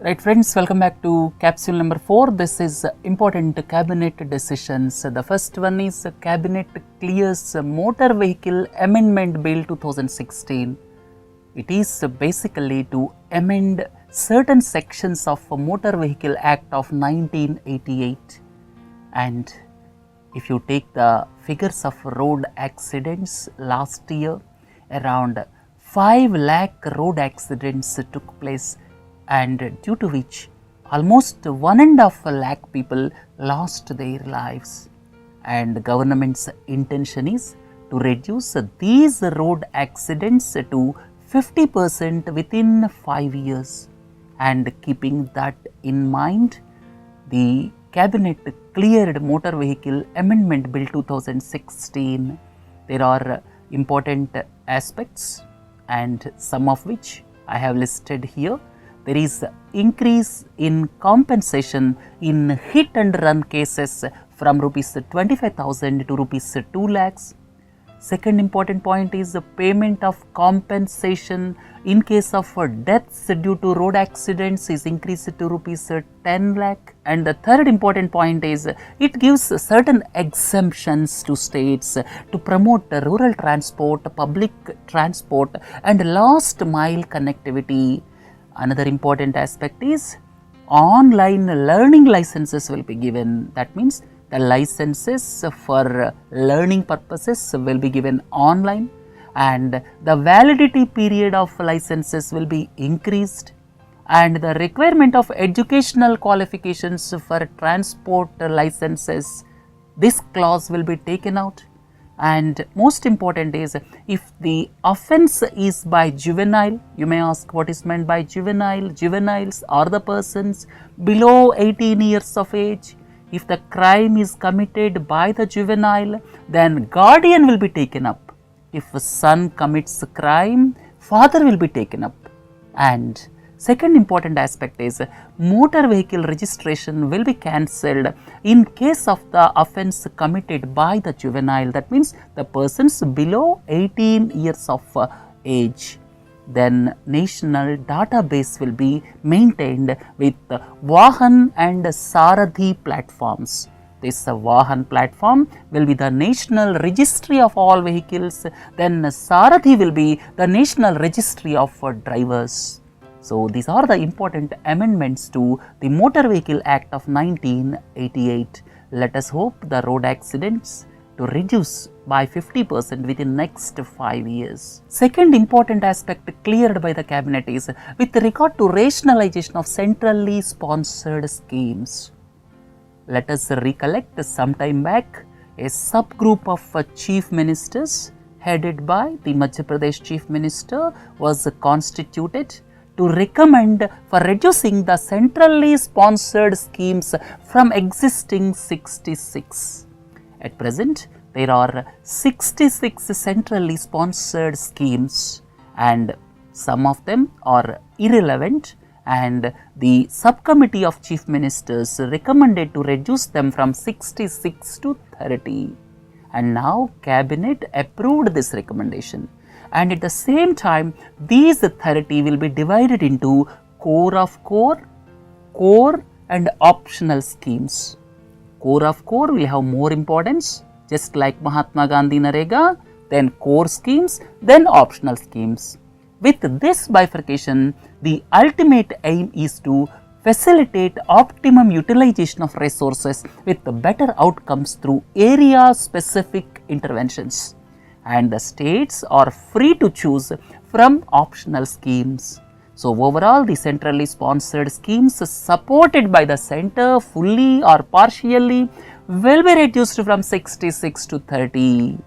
Right friends, welcome back to capsule number 4. This is important cabinet decisions. The first one is cabinet clears motor vehicle amendment bill 2016. It is basically to amend certain sections of Motor Vehicle Act of 1988. And if you take the figures of road accidents last year, around 5 lakh road accidents took place, and due to which almost 1.5 lakh people lost their lives. And the government's intention is to reduce these road accidents to 50% within 5 years. And keeping that in mind, the Cabinet cleared Motor Vehicle Amendment Bill 2016. There are important aspects, and some of which I have listed here. There is increase in compensation in hit and run cases from rupees 25,000 to rupees 2 lakhs. Second important point is the payment of compensation in case of deaths due to road accidents is increased to rupees 10 lakh. And the third important point is it gives certain exemptions to states to promote rural transport, public transport and last mile connectivity. Another important aspect is online learning licenses will be given. That means the licenses for learning purposes will be given online, and the validity period of licenses will be increased, and the requirement of educational qualifications for transport licenses, this clause will be taken out. And most important is, if the offence is by juvenile, you may ask what is meant by juvenile. Juveniles are the persons below 18 years of age. If the crime is committed by the juvenile, then guardian will be taken up. If a son commits a crime, father will be taken up. And second important aspect is motor vehicle registration will be cancelled in case of the offence committed by the juvenile. That means the persons below 18 years of age. Then national database will be maintained with Vahan and Sarathi platforms. This Vahan platform will be the national registry of all vehicles. Then Sarathi will be the national registry of drivers. So these are the important amendments to the Motor Vehicle Act of 1988. Let us hope the road accidents to reduce by 50% within next 5 years. Second important aspect cleared by the cabinet is with regard to rationalization of centrally sponsored schemes. Let us recollect some time back a subgroup of chief ministers headed by the Madhya Pradesh chief minister was constituted to recommend for reducing the centrally sponsored schemes from existing 66. At present, there are 66 centrally sponsored schemes, and some of them are irrelevant, and the subcommittee of chief ministers recommended to reduce them from 66 to 30. And now cabinet approved this recommendation. And at the same time, these 30 will be divided into core of core, core and optional schemes. Core of core will have more importance, just like Mahatma Gandhi Narega, then core schemes, then optional schemes. With this bifurcation, the ultimate aim is to facilitate optimum utilization of resources with better outcomes through area-specific interventions. And the states are free to choose from optional schemes. So overall, the centrally sponsored schemes supported by the center fully or partially will be reduced from 66 to 30.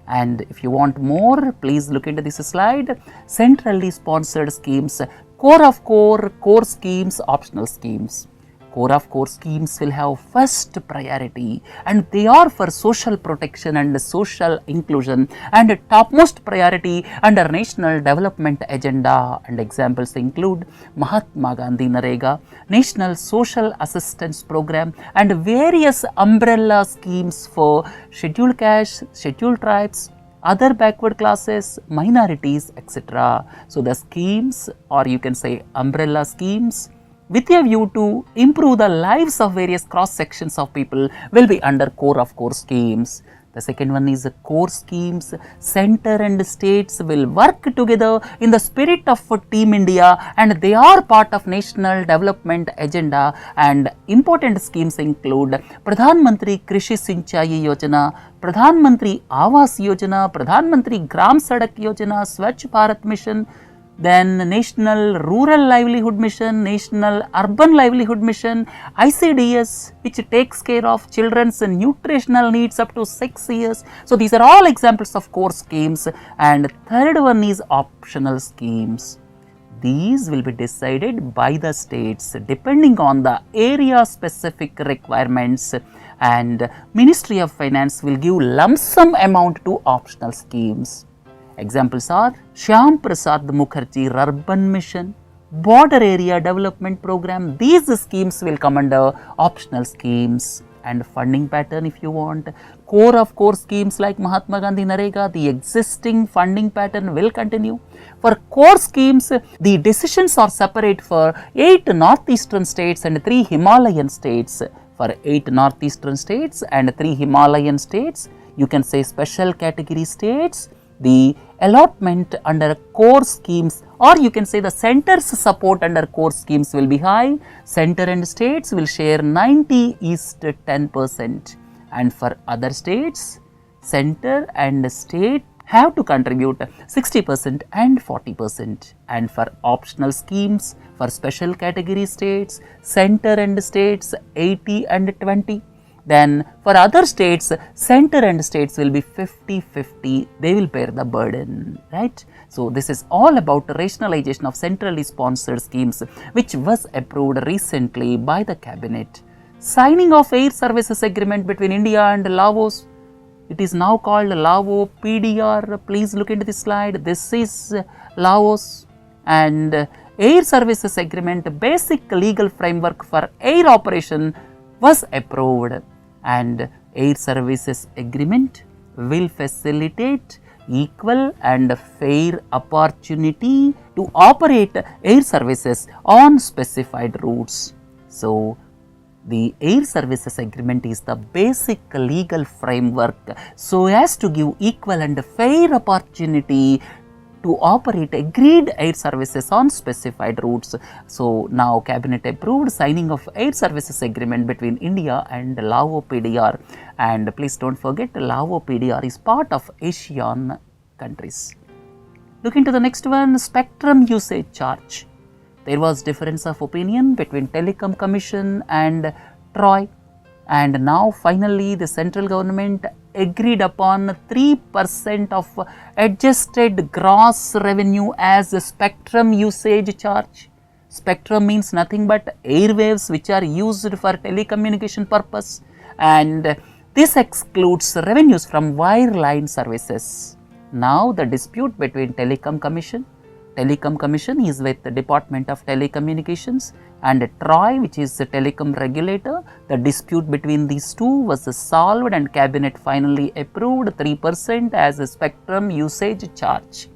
And if you want more, please look into this slide. Centrally sponsored schemes, core of core, core schemes, optional schemes. Core of core schemes will have first priority, and they are for social protection and social inclusion and topmost priority under national development agenda. And examples include Mahatma Gandhi Narega, National Social Assistance Program and various umbrella schemes for scheduled caste, scheduled tribes, other backward classes, minorities, etc. So the schemes, or you can say umbrella schemes, with a view to improve the lives of various cross sections of people will be under core of core schemes. The second one is core schemes. Center and states will work together in the spirit of Team India, and they are part of national development agenda, and important schemes include Pradhan Mantri Krishi Sinchayi Yojana, Pradhan Mantri Awas Yojana, Pradhan Mantri Gram Sadak Yojana, Swachh Bharat Mission, then National Rural Livelihood Mission, National Urban Livelihood Mission, ICDS, which takes care of children's nutritional needs up to 6 years. So these are all examples of core schemes. And third one is optional schemes. These will be decided by the states depending on the area specific requirements, and Ministry of Finance will give lump sum amount to optional schemes. Examples are Shyam Prasad Mukherjee Urban Mission, Border Area Development Program. These schemes will come under optional schemes. And funding pattern, if you want, core of core schemes like Mahatma Gandhi Narega, the existing funding pattern will continue. For core schemes, the decisions are separate for 8 northeastern states and 3 Himalayan states. For 8 northeastern states and 3 Himalayan states, you can say special category states, the allotment under core schemes, or you can say the center's support under core schemes will be high. Center and states will share 90:10%, and for other states, center and state have to contribute 60% and 40%. And for optional schemes, for special category states, center and states 80 and 20. Then for other states, center and states will be 50-50, they will bear the burden, right? So this is all about rationalization of centrally sponsored schemes, which was approved recently by the cabinet. Signing of air services agreement between India and Laos. It is now called Lao PDR. Please look into this slide. This is Laos, and air services agreement, basic legal framework for air operation was approved, and air services agreement will facilitate equal and fair opportunity to operate air services on specified routes. So the air services agreement is the basic legal framework so as to give equal and fair opportunity to operate agreed air services on specified routes. So now cabinet approved signing of air services agreement between India and Lao PDR, and please don't forget Lao PDR is part of ASEAN countries. Look into the next one, spectrum usage charge. There was difference of opinion between Telecom Commission and TROI, and now finally the central government agreed upon 3% of adjusted gross revenue as a spectrum usage charge. Spectrum means nothing but airwaves which are used for telecommunication purpose, and this excludes revenues from wireline services. Now the dispute between Telecom Commission is with the Department of Telecommunications, and TROI, which is the telecom regulator. The dispute between these two was solved, and cabinet finally approved 3% as a spectrum usage charge.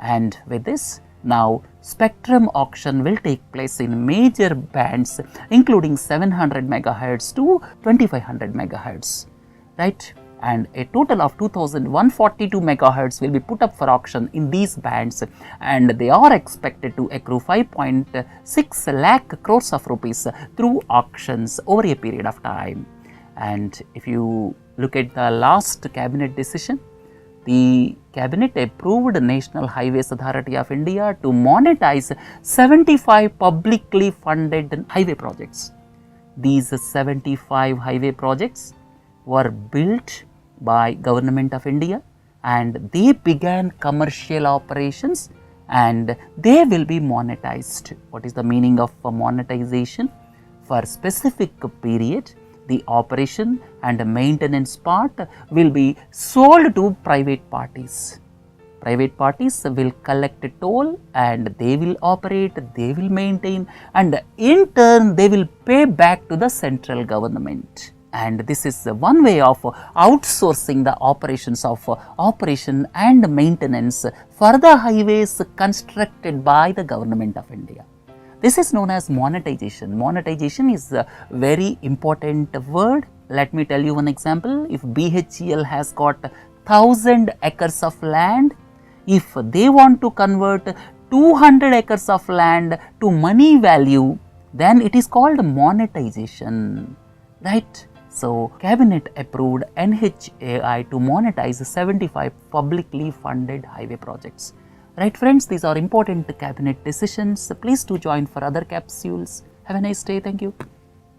And with this, now spectrum auction will take place in major bands including 700 MHz to 2500 MHz, right? And a total of 2142 MHz will be put up for auction in these bands, and they are expected to accrue 5.6 lakh crores of rupees through auctions over a period of time. And if you look at the last cabinet decision, the cabinet approved National Highways Authority of India to monetize 75 publicly funded highway projects. These 75 highway projects were built by Government of India, and they began commercial operations, and they will be monetized. What is the meaning of monetization? For specific period, the operation and maintenance part will be sold to private parties. Private parties will collect a toll, and they will operate, they will maintain, and in turn they will pay back to the central government. And this is one way of outsourcing the operations of operation and maintenance for the highways constructed by the Government of India. This is known as monetization. Monetization is a very important word. Let me tell you one example. If BHEL has got 1000 acres of land, if they want to convert 200 acres of land to money value, then it is called monetization, right? So, Cabinet approved NHAI to monetize 75 publicly funded highway projects. Right friends, these are important Cabinet decisions. Please do join for other capsules. Have a nice day. Thank you.